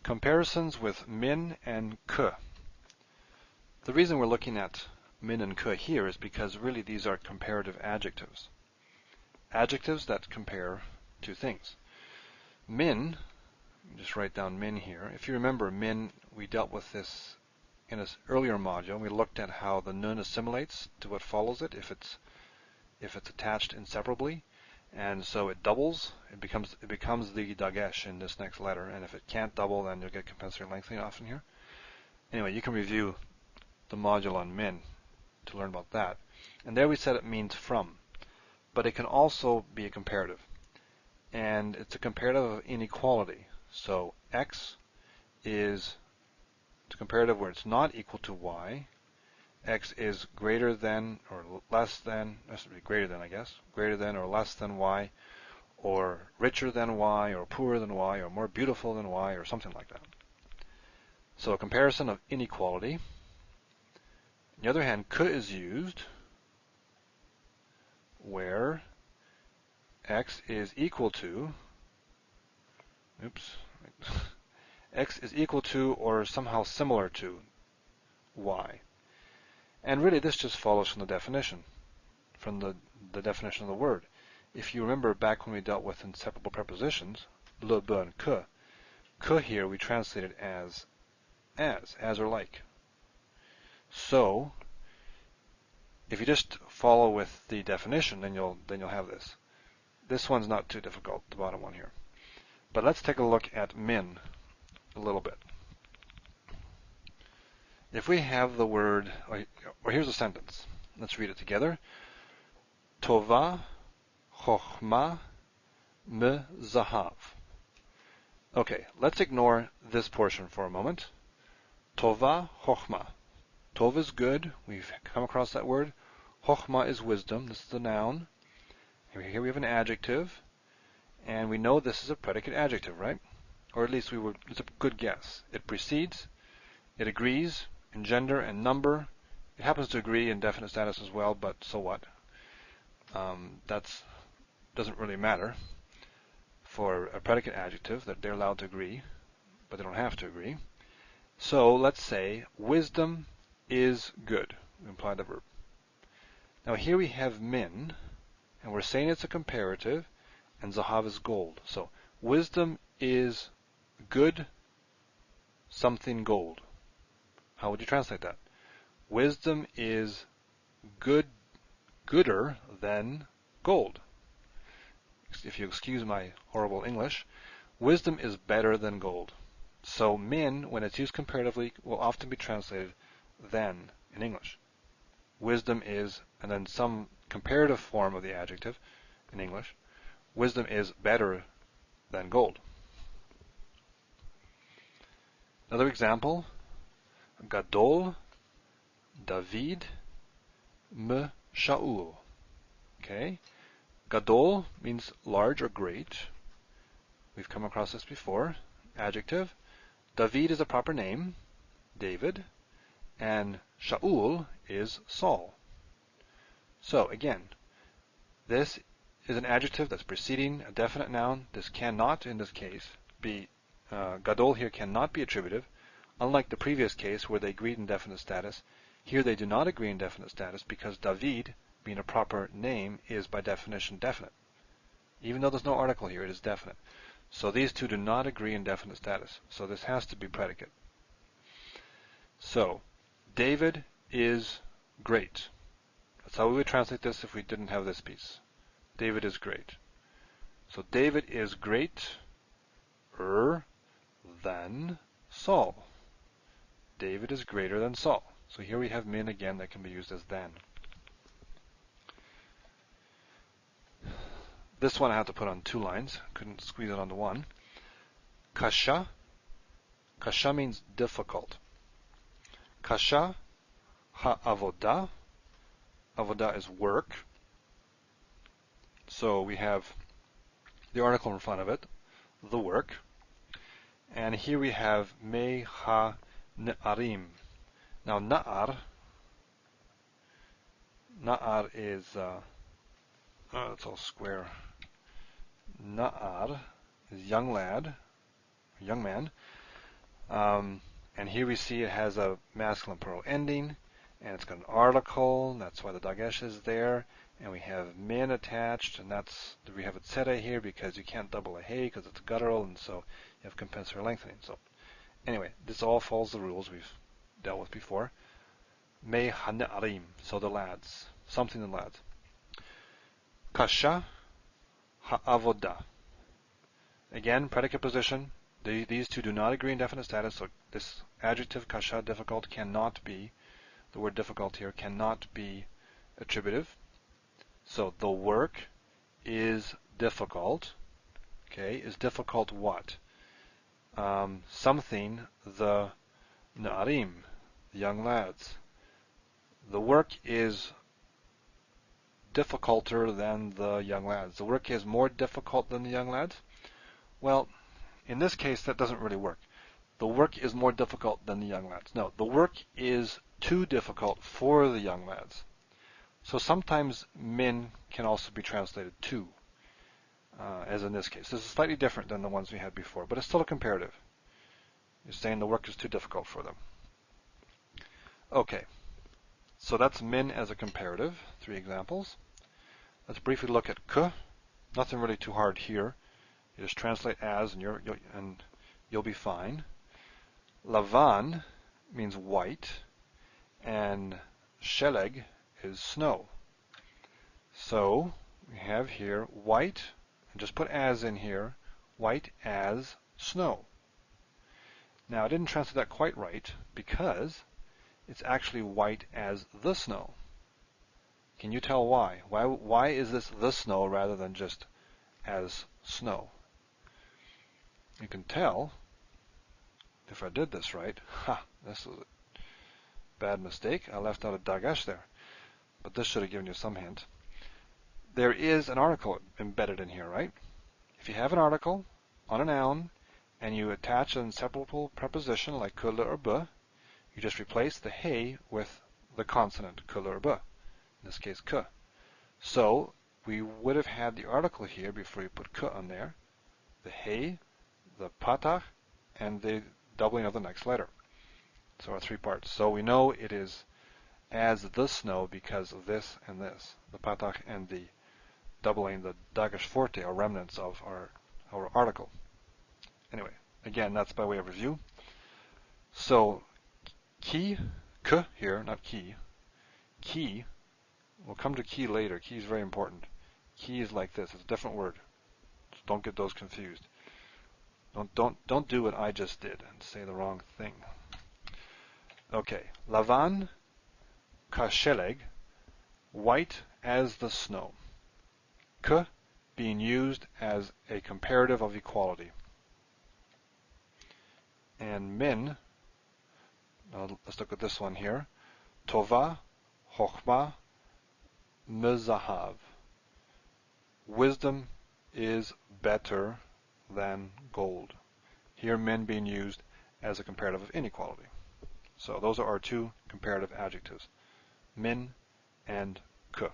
Comparisons with min and ke. The reason we're looking at min and ke here is because really these are comparative adjectives. Adjectives that compare two things. Min, just write down min here. If you remember min, we dealt with this in an earlier module. We looked at how the nun assimilates to what follows it if it's attached inseparably. And so it doubles, it becomes the dagesh in this next letter, and if it can't double, then you'll get compensatory lengthening often here. Anyway, you can review the module on min to learn about that. And there we said it means from, but it can also be a comparative. And it's a comparative of inequality. So x is a comparative where it's not equal to y. X is greater than or less than, that should be greater than, I guess, greater than or less than y, or richer than y, or poorer than y, or more beautiful than y, or something like that. So a comparison of inequality. On the other hand, ke is used where x is equal to, x is equal to or somehow similar to y. And really this just follows from the definition, from the definition of the word. If you remember back when we dealt with inseparable prepositions, le, be, and ke here we translated as or like. So if you just follow with the definition, then you'll have this. This one's not too difficult, the bottom one here. But let's take a look at min a little bit. If we have the word, or here's a sentence. Let's read it together. Tova, chochma, me, zahav. Okay, let's ignore this portion for a moment. Tova, chochma. Tov is good. We've come across that word. Chochma is wisdom. This is a noun. Here we have an adjective. And we know this is a predicate adjective, right? Or at least it's a good guess. It precedes, it agrees in gender and number. It happens to agree in definite status as well, but so what? That doesn't really matter for a predicate adjective, that they're allowed to agree, but they don't have to agree. So let's say wisdom is good. We imply the verb. Now here we have min, and we're saying it's a comparative, and zahav is gold. So wisdom is good something gold. How would you translate that? Wisdom is gooder than gold. If you excuse my horrible English, wisdom is better than gold. So min, when it's used comparatively, will often be translated than in English. Wisdom is, and then some comparative form of the adjective in English. Wisdom is better than gold. Another example, Gadol, David, me, Shaul. Okay, Gadol means large or great. We've come across this before. Adjective. David is a proper name, David, and Shaul is Saul. So again, this is an adjective that's preceding a definite noun. This cannot, in this case, be Gadol here cannot be attributive. Unlike the previous case where they agreed in definite status, here they do not agree in definite status because David, being a proper name, is by definition definite. Even though there's no article here, it is definite. So these two do not agree in definite status. So this has to be predicate. So David is great. That's how we would translate this if we didn't have this piece. David is great. So David is greater than Saul. David is greater than Saul. So here we have min again that can be used as than. This one I have to put on 2 lines. Couldn't squeeze it onto one. Kasha. Kasha means difficult. Kasha ha'avodah. Avodah is work. So we have the article in front of it, the work. And here we have me ha-na'arim. Now na'ar is, it's all square. Na'ar is young lad, young man. And here we see it has a masculine plural ending, and it's got an article, and that's why the dagesh is there. And we have min attached, and we have a tzera here because you can't double a hey because it's guttural, and so you have compensatory lengthening. So anyway, this all follows the rules we've dealt with before. Me hane'arim, so the lads, something the lads. Kasha ha'avoda. Again, predicate position. These two do not agree in definite status, so this adjective kasha, difficult, cannot be, the word difficult here cannot be attributive. So the work is difficult. Okay, is difficult what? Something the na'arim, the young lads. The work is difficulter than the young lads. The work is more difficult than the young lads. Well, in this case, that doesn't really work. The work is more difficult than the young lads. No, the work is too difficult for the young lads. So sometimes min can also be translated to, as in this case. This is slightly different than the ones we had before, but it's still a comparative. You're saying the work is too difficult for them. Okay, so that's min as a comparative. 3 examples. Let's briefly look at k. Nothing really too hard here. You just translate as, and you'll be fine. Lavan means white, and sheleg is snow. So we have here white, and just put as in here, white as snow. Now I didn't translate that quite right because it's actually white as the snow. Can you tell why? Why is this the snow rather than just as snow? You can tell if I did this right. This is a bad mistake. I left out a dagesh there. But this should have given you some hint. There is an article embedded in here, right? If you have an article on a noun and you attach an inseparable preposition like kula or bu, you just replace the hey with the consonant kula or bu. In this case, k. So we would have had the article here before you put k on there, the hey, the patach, and the doubling of the next letter. So our 3 parts. So we know it is as the snow because of this and this. The patach and the doubling, the dagesh forte, are remnants of our article. Anyway, again, that's by way of review. So ki, k here, not ki. Ki, we'll come to ki later. Ki is very important. Ki is like this. It's a different word. So don't get those confused. Don't do what I just did and say the wrong thing. Okay, lavan kasheleg, white as the snow. K being used as a comparative of equality. And min, let's look at this one here. Tova, chokhmah, mezahav. Wisdom is better than gold. Here min being used as a comparative of inequality. So those are our 2 comparative adjectives, min and k.